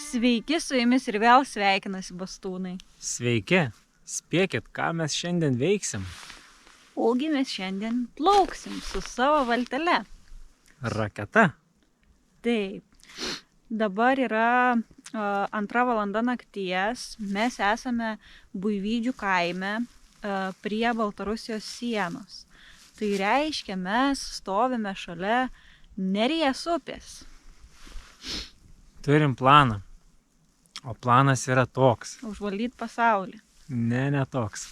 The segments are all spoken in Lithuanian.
Sveiki, su jumis ir vėl sveikinasi bastūnai. Sveiki, spėkit, ką mes šiandien veiksim. Ogi mes šiandien plauksim su savo valtele. Raketa. Taip, dabar yra 2 valanda nakties, mes esame Buivydžių kaime prie Baltarusijos sienos. Tai reiškia, mes stovime šalia Neries upės. Turim planą. O planas yra toks. Užvaldyti pasaulį. Ne toks.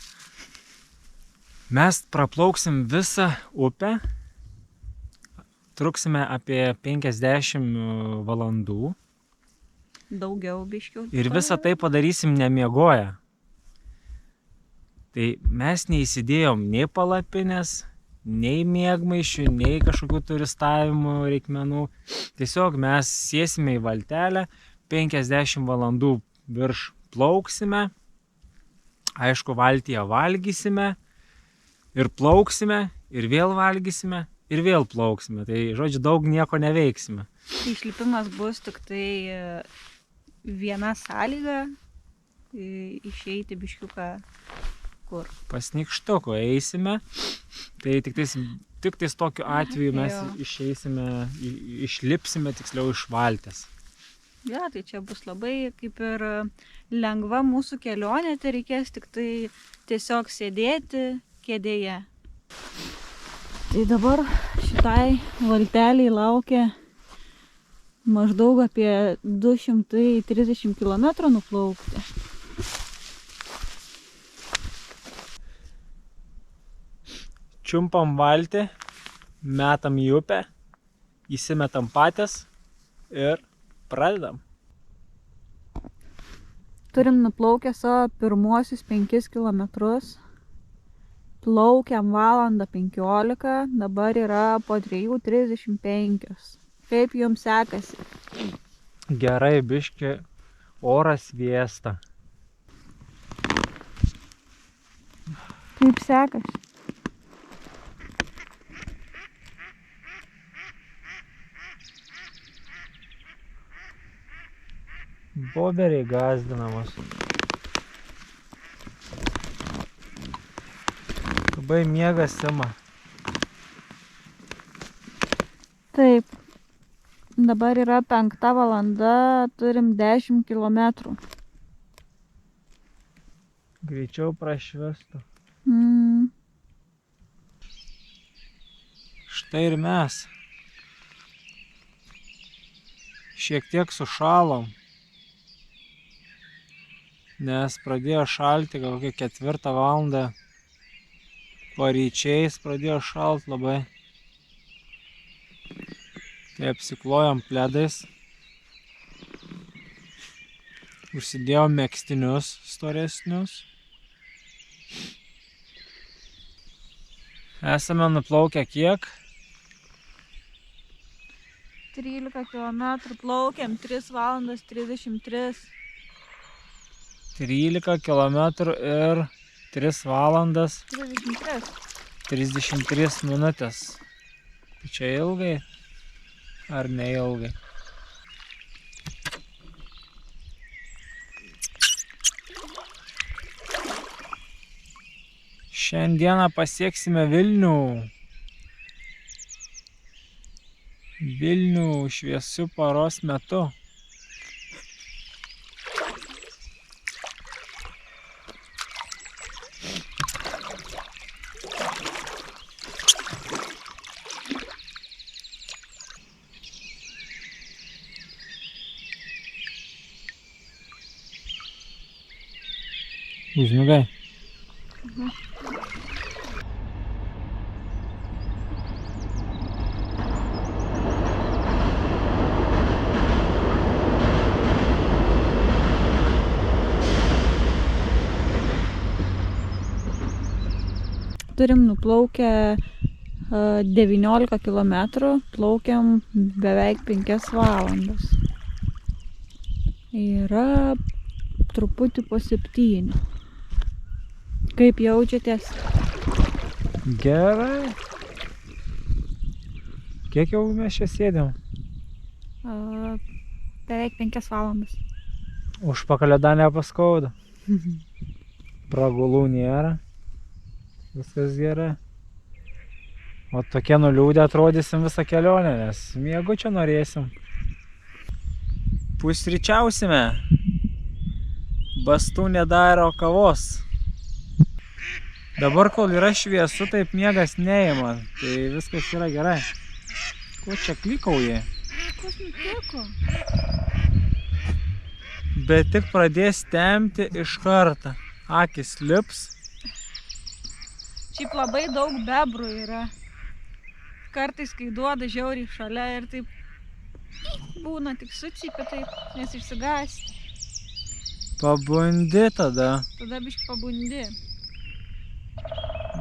Mes praplauksim visą upę. Truksime apie 50 valandų. Daugiau biškių. Ir visą tai padarysim nemiegoję. Tai mes neįsidėjom nei palapinės, nei miegmaišių, nei kažkokių turistavimo reikmenų. Tiesiog mes sėsime į valtelę, 50 valandų virš plauksime, aišku, valtyje valgysime ir plauksime, ir vėl valgysime, ir vėl plauksime. Tai, žodžiu, daug nieko neveiksime. Išlipimas bus tik tai viena sąlyga išeiti biškiuką kur. Pas nykštuko eisime, tai tik tais tokiu atveju mes išeisime, išlipsime tiksliau iš valties. Ja, tai čia bus labai kaip ir lengva mūsų kelionė, tai reikės tik tai tiesiog sėdėti kėdėje. Tai dabar šitai valteliai laukia maždaug apie 230 km nuplaukti. Čiumpam valtį, metam į upę, įsimetam patys ir pradedam. Turim nuplaukę savo pirmuosius 5 kilometrus. Plaukiam 1:15, dabar yra po 3:35. Kaip jums sekasi? Gerai, biški oras vėsta. Kaip sekasi? Boberiai gąsdinamos. Labai miegas ima. Taip. Dabar yra 5 valanda, turim 10 kilometrų. Greičiau prašvestų. Štai ir mes. Šiek tiek sušalom. Nes pradėjo šalti gal kokią 4 valandą. Paryčiais pradėjo šalt labai. Tai apsiklojom pledais. Užsidėjom megztinius storesnius. Esame nuplaukę kiek? 13 km plaukiam, 3 valandas 33. 13 km ir 3 valandas 33 minutės. Tai čia ilgai ar neilgai? Šiandieną pasieksime Vilnių. Vilnių šviesiu paros metu. Užmigai. Turim nuplaukę 19 km, plaukiam beveik 5 valandas. Yra truputį po 7. Kaip jaučiatės? Gerai. Kiek jau mes čia sėdėm? Beveik 5 valandas. Užpakalio danę paskauda. Pragulų nėra. Viskas gerai. O tokie nuliūdę atrodysim visą kelionę, nes miegu čia norėsim. Pusryčiausime. Bastūnė daro kavos. Dabar, kol yra šviesu, taip miegas neima. Tai viskas yra gerai. Ko čia klikauji? Kas nutiko? Bet tik pradės tempti iš karto. Akis lips. Šiaip labai daug bebrų yra. Kartais, kai duoda žiauriai šalia ir taip būna tik sucypia taip, nes išsigąsti. Pabundi tada. Tada biškį pabundi.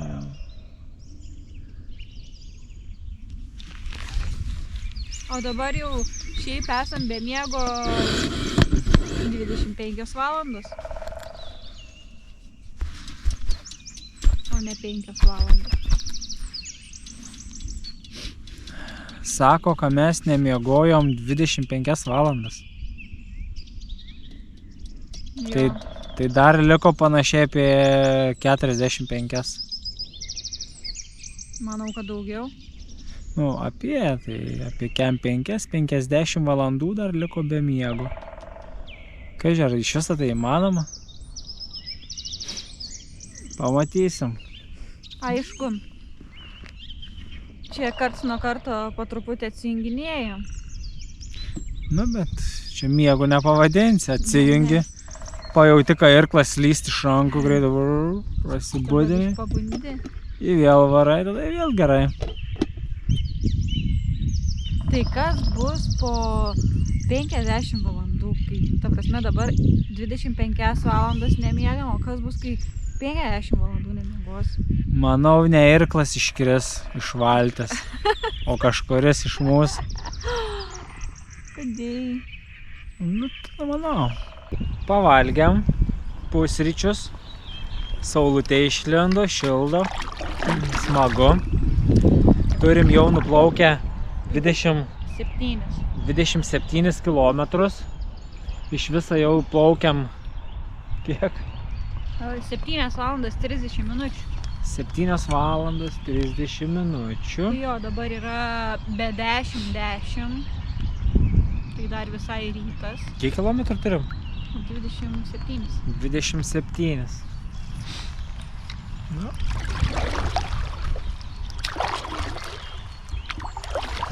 Ja. O dabar jau šiaip esam be miego 25 valandos. O ne 5 valandos. Sako, kad mes nemiegojom 25 valandas. Jo. Tai dar liko panašiai apie 45. Manau, kad daugiau. Nu, apie 5-50 valandų dar liko be miego. Kai ar iš viso tai įmanoma? Pamatysim. Aišku. Čia karts nuo karto po truputį atsijunginėjom. Nu, bet čia miego nepavadinsi, atsijungi. Pajauti, kai irklas lysti iš rankų, greitai prasibudini. Pabundi. Į vėl varai, tada vėl gerai. Tai kas bus po 50 valandų, kai, ta prasme, dabar 25 valandas nemiegam, o kas bus, kai 50 valandų nemiegos? Manau, ne irklas iškris iš valties, o kažkuris iš mūsų. Kadėjai. Nu, tai manau. Pavalgiam pusryčius, saulutė išlindo, šildo, smagu. Turim jau nuplaukę 27 kilometrus. Iš viso jau plaukiam kiek? 7 valandas 30 minučių. 7 valandas 30 minučių. Jo, dabar yra be 10. Tai dar visai rytas. Kiek kilometrų turim? 27. 27. Nu.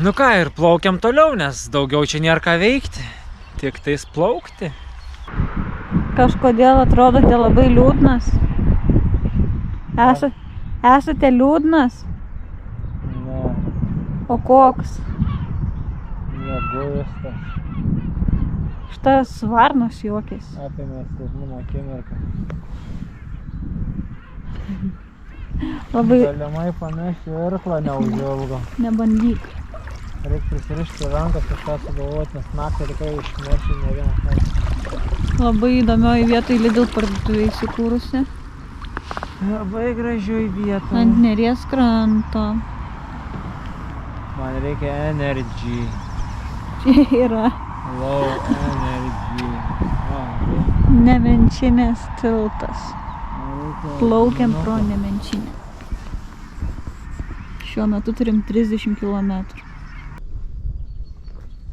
Nu ką, ir plaukiam toliau, nes daugiau čia nėra ką veikti. Tik tais plaukti. Kažkodėl atrodote labai liūdnas. Esate liūdnas? Ne, O koks? neguistas. Šitas varnos juokės. Apėmė silpnumo akimirką. Labai Galimai pamešiu irklą neužilgo. nebandyk. Reikia prisirišti rankas, kažką sugalvoti, nes naktį tikrai išmešiu ne vieną kartą. Labai įdomioj vietoj Lidl parduotuvė įsikūrusi. Labai gražioj vietoj. Ant Neries kranto. Man reikia energy. Čia yra Low energy. Nemenčinės tiltas. Plaukiam pro Nemenčinę. Šiuo metu turim 30 km.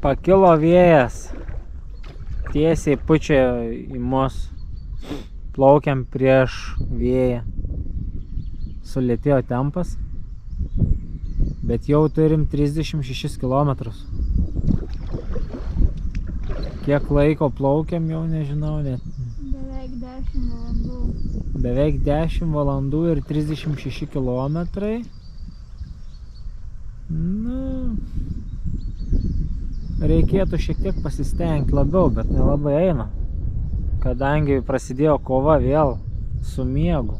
Pakilo vėjas. Tiesiai pučia į mus. Plaukiam prieš vėją. Sulėtėjo tempas. Bet jau turim 36 km. Kiek laiko plaukiam, jau nežinau net. Beveik 10 valandų. Beveik 10 valandų ir 36 kilometrai. Nu, reikėtų šiek tiek pasistengti labiau, bet nelabai eina. Kadangi prasidėjo kova vėl su miegu.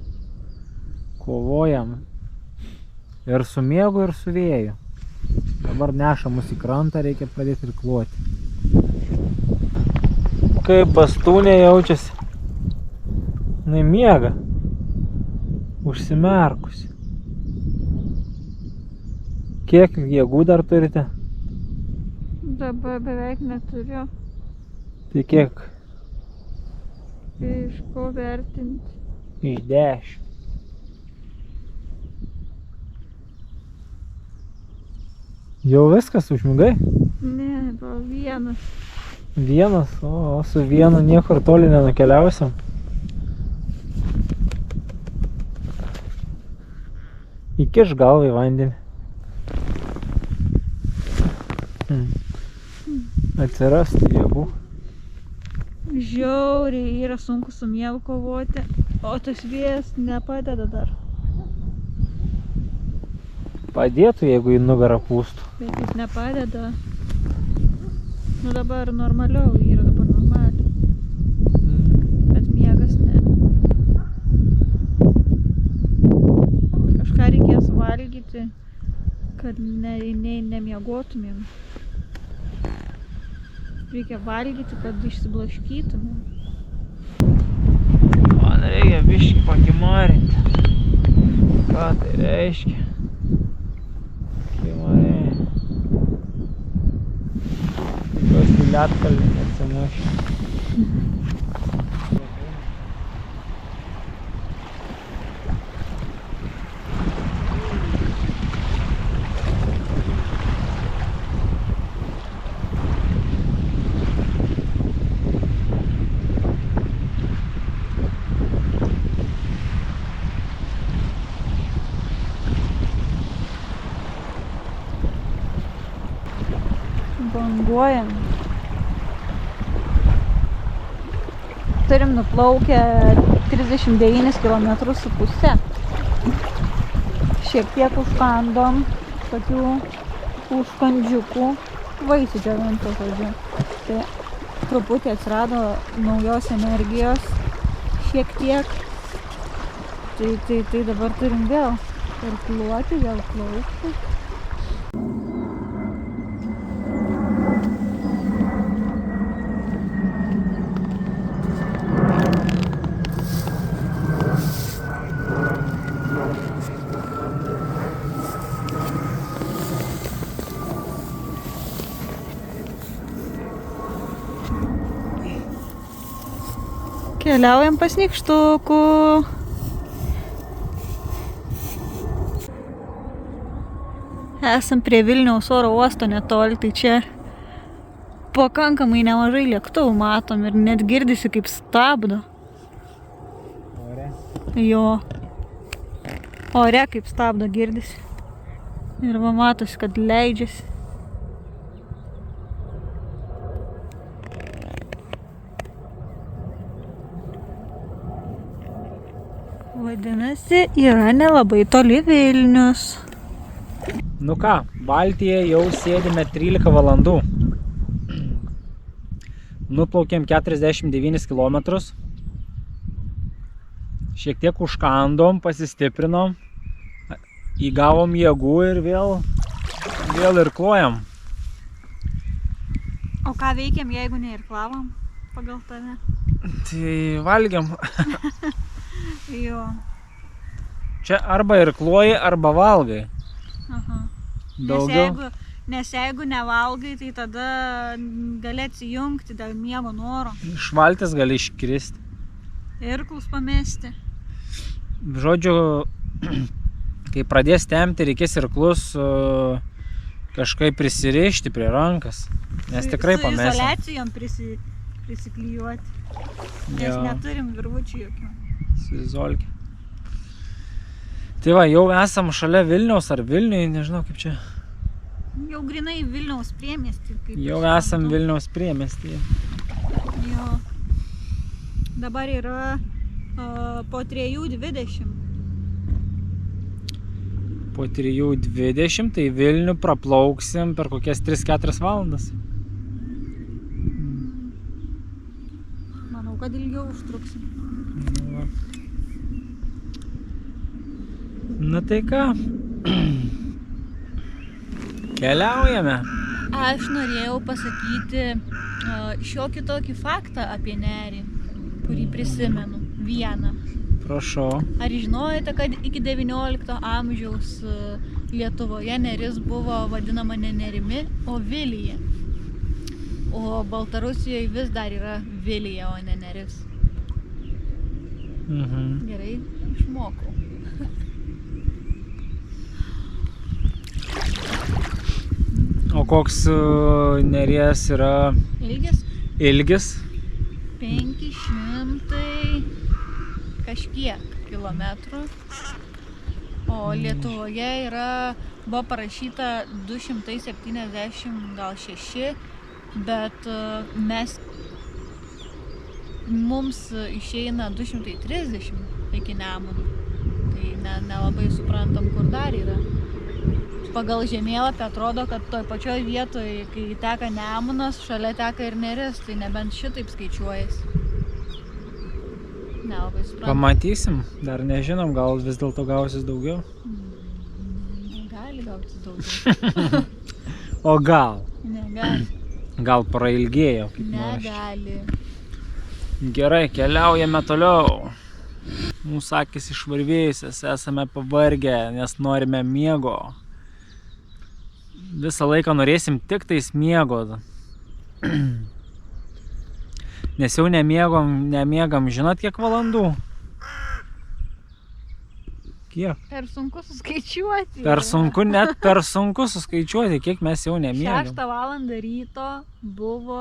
Kovojam ir su miegu, ir su vėju. Dabar neša mus į krantą, reikia pradėti irkluoti. Kaip bastūnė jaučiasi. Jinai miega. Užsimerkusi. Kiek jėgų dar turite? Dabar beveik neturiu. Tai kiek? Iš ko vertinti? Iš 10. Jau viskas, užmigai? Ne, gal vienas. Vienas, o su vienu niekur toli nenukeliausim. Įkiš galvą į vandenį. Atsirasti jėgų. Žiauriai yra sunku su miegu kovoti, o tas vėjas nepadeda dar. Padėtų, jeigu į nugarą pūstų. Bet jis nepadeda. Nu dabar normaliau yra, dabar normaliai. Bet miegas ne. Kažką reikės valgyti, kad nemiegotumėm. Reikia valgyti, kad išsiblaškytumėm. Man reikia biškį pakimarinti. Ką tai reiškia? Kimarinti. Tikiuosi į ledkalnį neatsimušiu. Banguojam. Turim nuplaukę 39 km/h. Šiek tiek užkandom tokių užkandžiukų, vaisių džiovintų, žodžiu. Tai truputį atsirado naujos energijos, šiek tiek. Tai dabar turim vėl irkluoti, vėl plaukti. Keliaujam pas nykštukų. Esam prie Vilniaus oro uosto netoli, tai čia pakankamai nemažai lėktuvų matom ir net girdisi kaip stabdo. Ore? Jo. Ore kaip stabdo girdisi. Ir va matosi, kad leidžiasi. Vadinasi, yra nelabai toli Vilnius. Nu ką, valtyje jau sėdime 13 valandų. Nuplaukėm 49 km. Šiek tiek užkandom, pasistiprinom, įgavom jėgų ir vėl irkluojam. O ką veikiam, jeigu neirklavom pagal tave? Tai valgiam. Jo. Čia arba irkluoji, arba valgai. Aha. Daugiau. Nes jeigu nevalgai, tai tada gali atsijungti dėl miego noro. Iš valties gali iškristi. Irklus pamesti. Žodžiu, kai pradės tempti, reikės irklus kažkaip prisirišti prie rankas. Nes tikrai pamesim. Su izoliacijom prisiklijuoti. Nes neturim virvučių jokių. Su izolke. Tai va, jau esam šalia Vilniaus ar Vilniui, nežinau kaip čia. Jau grinai Vilniaus priemiestį. Jau esam Vilniaus priemiestyje. Jo. Dabar yra po 3:20. Po 3:20, tai Vilnių praplauksim per kokias 3-4 valandas. Manau, kad ilgiau užtruksim. Na tai ką, keliaujame. Aš norėjau pasakyti šiokį tokį faktą apie nerį, kurį prisimenu. Vieną. Prašau. Ar žinojote, kad iki 19 amžiaus Lietuvoje neris buvo vadinama ne nerimi, o Vilija? O Baltarusijoje vis dar yra Vilija, o ne neris. Gerai, išmokau. O koks Neries yra Ilgis ilgis? 500 kažkiek kilometrų. O Lietuvoje buvo parašyta 276, bet mums išeina 230 iki Nemuno. Tai nelabai suprantam, kur dar yra. Pagal žemėlapį atrodo, kad toj pačioj vietoj, kai teka Nemunas, šalia teka ir Neris, tai nebent šitaip skaičiuojasi. Nelabai suprantam. Pamatysim, dar nežinom, gal vis dėlto gausis daugiau. Gali gautis daugiau. O gal? Negali. Gal prailgėjo kaip nors. Negali. Gerai, keliaujame toliau. Mūsų akis išvarvėjusios, esame pavargę, nes norime miego. Visą laiką norėsim tik tais miego. Nes jau nemiegam, žinot kiek valandų? Kiek? Per sunku suskaičiuoti. Net per sunku suskaičiuoti, kiek mes jau nemiegam. 6 valandą ryto buvo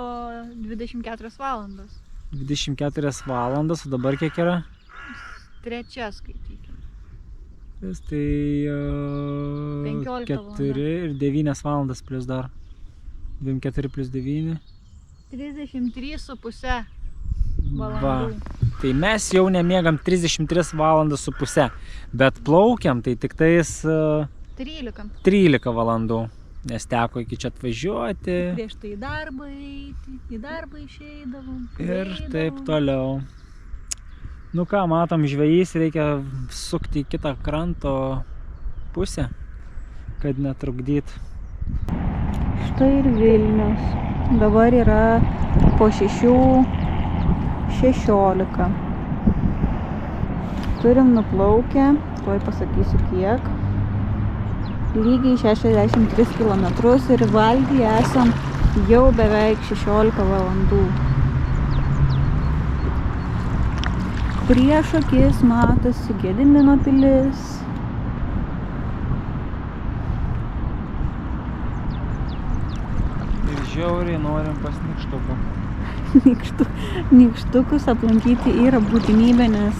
24 valandos. 24 valandas, o dabar kiek yra? 3 skaitykime. Tai 15 4 ir 9 valandas plus dar. 24 plus 9. 33,5 valandų. Va. Tai mes jau nemiegam 33 valandas su pusę, bet plaukiam tai tik tais 13 valandų, nes teko iki čia atvažiuoti. Prieš tai į darbą išeidavom. Ir taip toliau. Nu ką, matom, žvejys reikia sukti į kitą kranto pusę, kad netrukdyt. Štai ir Vilnius. Dabar yra po 6:16. Turim nuplaukę, tuoj pasakysiu kiek. Lygiai 63 km ir valgyje esam jau beveik 16 valandų. Prieš akis matosi Gedimino pilis. Ir žiauriai norim pas nykštukų. Nykštukus aplankyti yra būtinybė, nes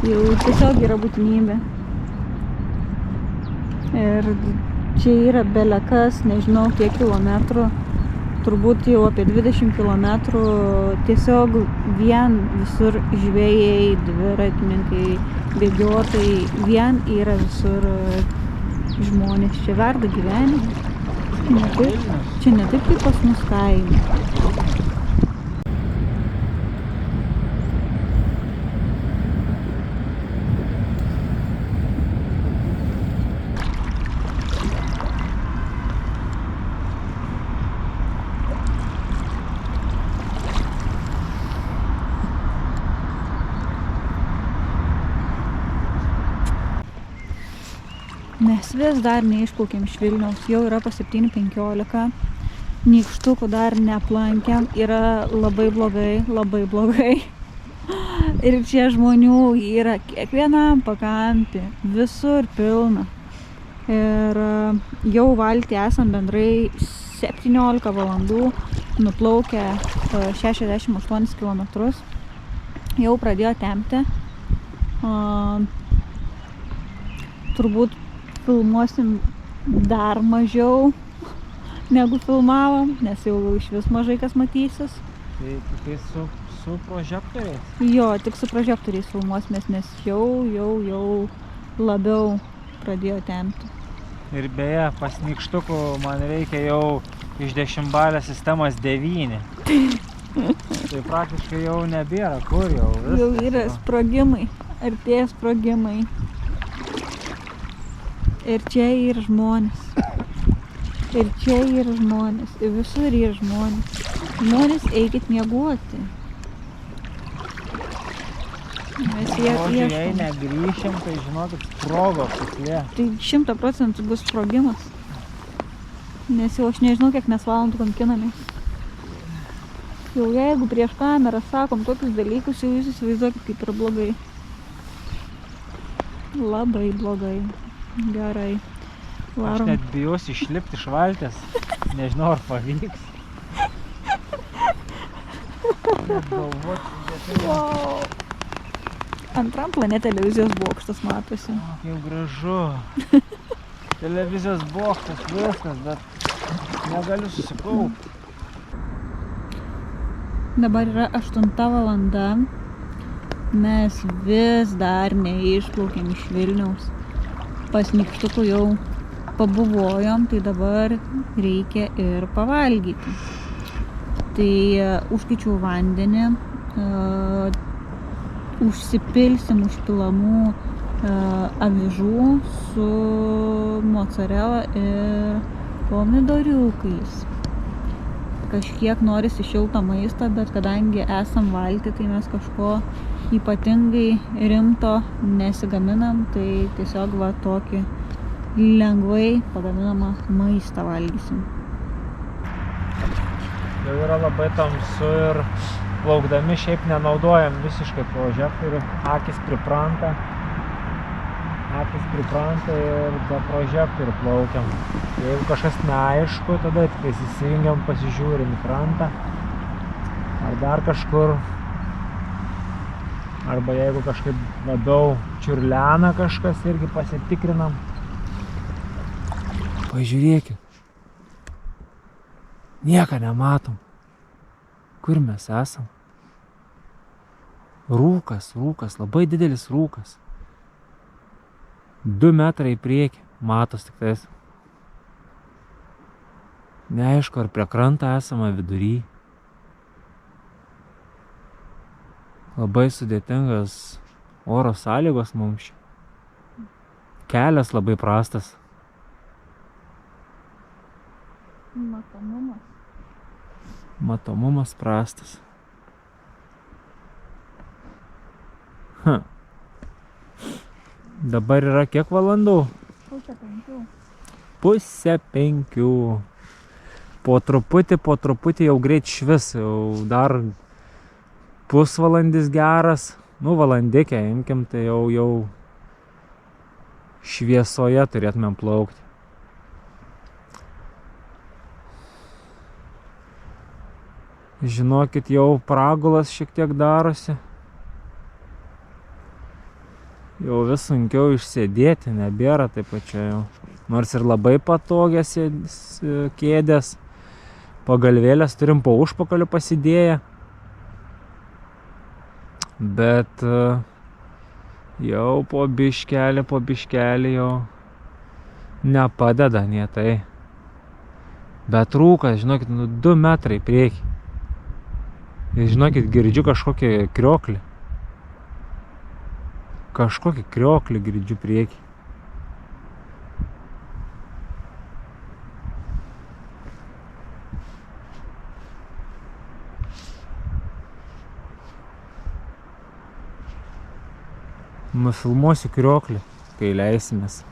jau tiesiog yra būtinybė. Ir čia yra belekas, nežinau kiek kilometrų, turbūt jau apie 20 kilometrų, tiesiog vien visur žvejai, dviratininkai, bėgiotojai, vien yra visur žmonės, čia verda gyvenimą. Čia ne taip kaip pas mus kaime. Mes vis dar neišplaukėm iš Vilniaus, jau yra po 7:15, nykštukų dar neaplankėm, yra labai blogai. Ir čia žmonių yra kiekvienam pakampį, visur pilna. Ir jau valty esam bendrai 17 valandų, nuplaukę 68 km, jau pradėjo tempti. Turbūt filmuosim dar mažiau negu filmavom, nes jau iš vis mažai kas matysis. Tai su prožektoriais? Jo, tik su prožektoriais filmuosimės, nes jau labiau pradėjo tempti. Ir beje, pas nykštukų man reikia jau iš 10-balės sistemos 9. Tai praktiškai jau nebėra, kur jau viskas. Jau yra sprogimai, artėja sprogimai. Ir čia yra žmonės. Ir čia yra žmonės. Ir visur yra žmonės. Žmonės, eikit miegoti. Mes jei negrįšim, tai žinokit, sprogo puslė. Tai 100% bus sprogimas. Nes jau aš nežinau, kiek mes valandų kankinamės. Jau jeigu prieš kamerą sakom tokius dalykus, jau jūs įsivaizduokit, kaip yra blogai. Labai blogai. Gerai. Aš Varom. net bijausi išlipti iš valties. Nežinau, ar pavyks. Net galvot sudėtinga. Wow. Antram plane televizijos bokštas matosi. O, kaip gražu. Televizijos bokštas, viskas, bet negaliu susikaupti. Dabar yra 8 valanda. Mes vis dar neišplaukėm iš Vilniaus. Pas Nykštukų jau pabuvojom, tai dabar reikia ir pavalgyti. Tai užkaičiau vandenį, užsipilsim užpilamų avižų su mozzarella ir pomidoriukais. Kažkiek norisi šilto maisto, bet kadangi esam valty, tai mes kažko ypatingai rimto nesigaminam, tai tiesiog va tokį lengvai pagaminamą maistą valgysim. Jau yra labai tamsu ir plaukdami šiaip nenaudojam visiškai prožektorių. Akis pripranta ir be prožektorių plaukiam. Jeigu kažkas neaišku, tada tik įsijungiam, pasižiūrim į krantą ar dar kažkur. Arba jeigu kažkaip labiau čiurlena kažkas, irgi pasitikrinam. Pažiūrėkit. Nieką nematom. Kur mes esam? Rūkas, labai didelis rūkas. 2 metrai į priekį, matos tik tais. Neaišku, ar prie krantą esame vidury. Labai sudėtingas oro sąlygos mums čia. Kelias labai prastas. Matomumas prastas. Dabar yra kiek valandų? 4:30. Po truputį jau greit švis, jau dar pusvalandis geras. Nu, valandikė imkim, tai jau šviesoje turėtumėm plaukti. Žinokit, jau pragulas šiek tiek darosi. Jau vis sunkiau išsėdėti, nebėra taip pačia jau. Nors ir labai patogias kėdės. Pagalvėlės turim po užpakaliu pasidėję. Bet jau po biškelį jau nepadeda nie tai. Bet rūkas, žinokit, 2 metrai į priekį. Ir žinokit, girdžiu kažkokį krioklį. Kažkokį krioklį girdžiu priekį. Nufilmuosiu krioklį, kai leisimės.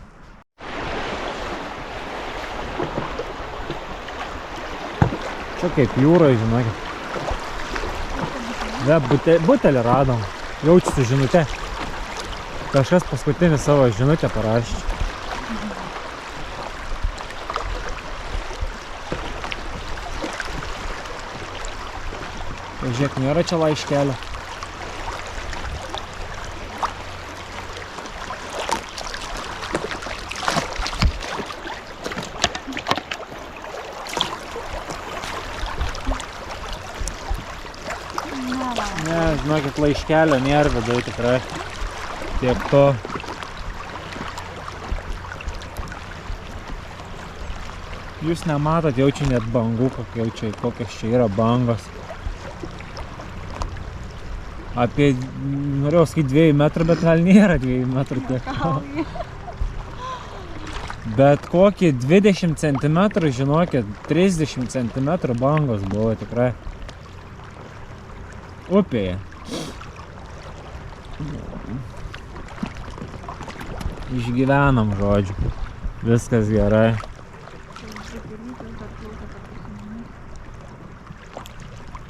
Čia kaip jūra, žinokit. Butelį radom. Jaučiasi žinutė. Kažkas paskutinį savo žinutę parašė. Žiūrėk, nėra čia laiškelio. Ne, žinokit, laiškelio nėra vidai tikrai. Tiek to. Jūs nematot, jaučiu net bangų, kokios čia yra bangos. Apie, norėjau sakyti 2 metrų, bet gal nėra 2 metrų tiek. Bet kokį 20 cm, žinokit, 30 cm bangos buvo tikrai. Upėje. Išgyvenam, žodžiu. Viskas gerai.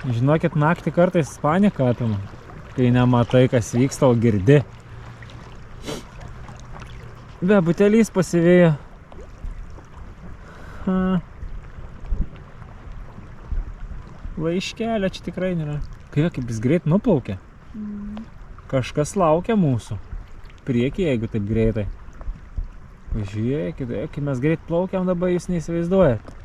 Žinokit, naktį kartais panika apima, kai nematai, kas vyksta, o girdi. Be, butelys pasivėjo. Laiškelio čia tikrai nėra. Kaip jis greit nuplaukė. Kažkas laukia mūsų. Priekį, jeigu taip greitai. Žiūrėkit, kai mes greit plaukiam dabar, jūs neįsivaizduojat.